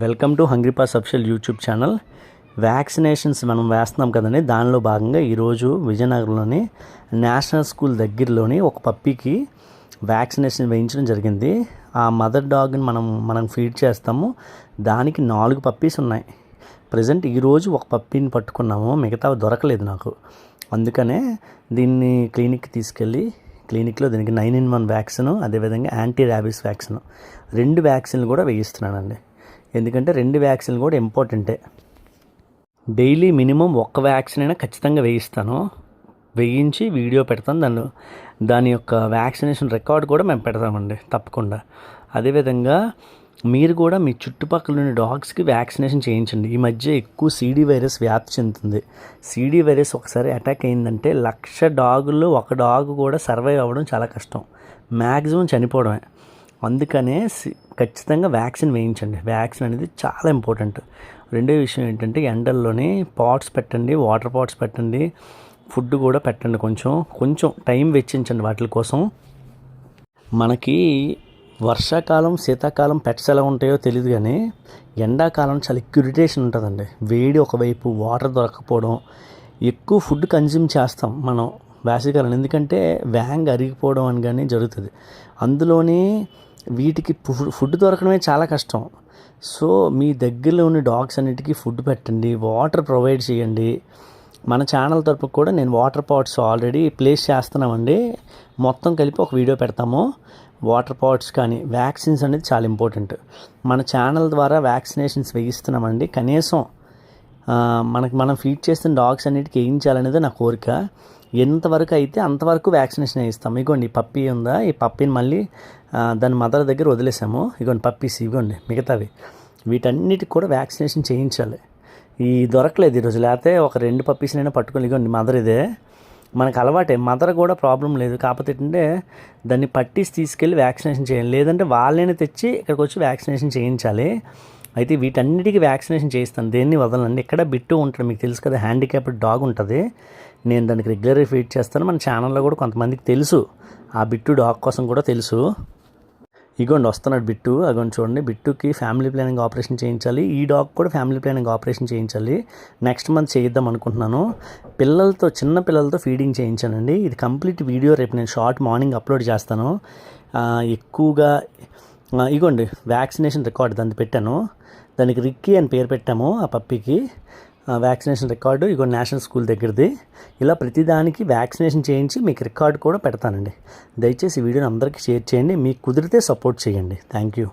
Welcome to hungry pass official YouTube channel. Vaccinations మనం వేస్తున్నాం కదండి. దానిలో భాగంగా ఈరోజు విజయనగరంలోని నేషనల్ స్కూల్ దగ్గరలోని ఒక పప్పీకి వ్యాక్సినేషన్ వేయించడం జరిగింది. ఆ మదర్ డాగ్ని మనం ఫీడ్ చేస్తాము. దానికి 4 పప్పీస్ ఉన్నాయి. ప్రజెంట్ ఈరోజు ఒక పప్పీని పట్టుకున్నాము, మిగతా దొరకలేదు నాకు. అందుకనే దీన్ని క్లినిక్కి తీసుకెళ్ళి క్లినిక్లో దీనికి 9-in-1 వ్యాక్సిన్, అదేవిధంగా యాంటీ ర్యాబీస్ వ్యాక్సిన్ 2 వ్యాక్సిన్లు కూడా వేయిస్తున్నానండి. ఎందుకంటే 2 వ్యాక్సిన్లు కూడా ఇంపార్టెంటే. డైలీ మినిమం 1 వ్యాక్సిన్ అయినా ఖచ్చితంగా వేయిస్తాను. వేయించి వీడియో పెడతాను. దాని యొక్క వ్యాక్సినేషన్ రికార్డ్ కూడా మేము పెడతామండి తప్పకుండా. అదేవిధంగా మీరు కూడా మీ చుట్టుపక్కల డాగ్స్కి వ్యాక్సినేషన్ చేయించండి. ఈ మధ్య ఎక్కువ సీడీ వైరస్ వ్యాప్తి చెందుతుంది. సీడీ వైరస్ ఒకసారి అటాక్ అయిందంటే 1,00,000 డాగుల్లో 1 డాగ్ కూడా సర్వైవ్ అవ్వడం చాలా కష్టం, మ్యాక్సిమం చనిపోవడమే. అందుకనే ఖచ్చితంగా వ్యాక్సిన్ వేయించండి. వ్యాక్సిన్ అనేది చాలా ఇంపార్టెంట్. రెండో విషయం ఏంటంటే ఎండల్లోని పాట్స్ పెట్టండి, వాటర్ పాట్స్ పెట్టండి, ఫుడ్ కూడా పెట్టండి. కొంచెం టైం వెచ్చించండి వాటి కోసం. మనకి వర్షాకాలం, శీతాకాలం పెట్స్ ఎలా ఉంటాయో తెలియదు, కానీ ఎండాకాలం చాలా ఇరిటేషన్ ఉంటుందండి. వేడి ఒకవైపు, వాటర్ దొరకకపోవడం, ఎక్కువ ఫుడ్ కన్జ్యూమ్ చేస్తాం మనం వేసవికాలం. ఎందుకంటే వ్యాంగ్ అరిగిపోవడం అని కానీ జరుగుతుంది. అందులోని వీటికి ఫుడ్ దొరకడమే చాలా కష్టం. సో మీ దగ్గరలో ఉన్న డాగ్స్ అన్నిటికీ ఫుడ్ పెట్టండి, వాటర్ ప్రొవైడ్ చేయండి. మన ఛానల్ తరపు కూడా నేను వాటర్ పాట్స్ ఆల్రెడీ ప్లేస్ చేస్తున్నామండి. మొత్తం కలిపి ఒక వీడియో పెడతాము. వాటర్ పాట్స్ కానీ వ్యాక్సిన్స్ అనేది చాలా ఇంపార్టెంట్. మన ఛానల్ ద్వారా వ్యాక్సినేషన్స్ వేయిస్తున్నామండి. కనీసం మనం ఫీడ్ చేస్తున్న డాగ్స్ అన్నిటికీ వేయించాలనేది నా కోరిక. ఎంతవరకు అయితే అంతవరకు వ్యాక్సినేషన్ వేయిస్తాం. ఇగోండి ఈ పప్పీ ఉందా, ఈ పప్పీని మళ్ళీ దాని మదర్ దగ్గర వదిలేసాము. ఇగోండి పప్పీస్, ఇగోండి మిగతావి. వీటన్నిటికి కూడా వ్యాక్సినేషన్ చేయించాలి. ఈ దొరకలేదు ఈరోజు, లేకపోతే ఒక 2 పప్పీస్నైనా పట్టుకొని. ఇగోండి మదర్ ఇదే. మనకు అలవాటే, మదర్ కూడా ప్రాబ్లం లేదు. కాకపోతే ఏంటంటే దాన్ని పట్టేసి తీసుకెళ్ళి వ్యాక్సినేషన్ చేయాలి, లేదంటే వాళ్ళని తెచ్చి ఇక్కడికి వచ్చి వ్యాక్సినేషన్ చేయించాలి. అయితే వీటన్నిటికీ వ్యాక్సినేషన్ చేయిస్తాను, దేన్ని వదలండి. ఇక్కడ బిట్టు ఉంటుంది, మీకు తెలుసు కదా, హ్యాండిక్యాప్డ్ డాగ్ ఉంటుంది. నేను దానికి రెగ్యులర్గా ఫీడ్ చేస్తాను. మన ఛానల్లో కూడా కొంతమందికి తెలుసు, ఆ బిట్టు డాగ్ కోసం కూడా తెలుసు. ఇగోండి వస్తున్నాడు బిట్టు. అగోండి చూడండి, బిట్టుకి ఫ్యామిలీ ప్లానింగ్ ఆపరేషన్ చేయించాలి. ఈ డాగ్ కూడా ఫ్యామిలీ ప్లానింగ్ ఆపరేషన్ చేయించాలి. నెక్స్ట్ మంత్ చేయిద్దాం అనుకుంటున్నాను. చిన్న పిల్లలతో ఫీడింగ్ చేయించానండి. ఇది కంప్లీట్ వీడియో రేపు నేను షార్ట్ మార్నింగ్ అప్లోడ్ చేస్తాను. ఎక్కువగా ఇగోండి వ్యాక్సినేషన్ రికార్డ్ దాన్ని పెట్టాను. దానికి రిక్కీ అని పేరు పెట్టాము ఆ పప్పీకి. వ్యాక్సినేషన్ రికార్డు ఇగో నేషనల్ స్కూల్ దగ్గరది. ఇలా ప్రతిదానికి వ్యాక్సినేషన్ చేయించి మీకు రికార్డు కూడా పెడతానండి. దయచేసి ఈ వీడియోని అందరికీ షేర్ చేయండి. మీకు కుదిరితే సపోర్ట్ చేయండి. Thank you.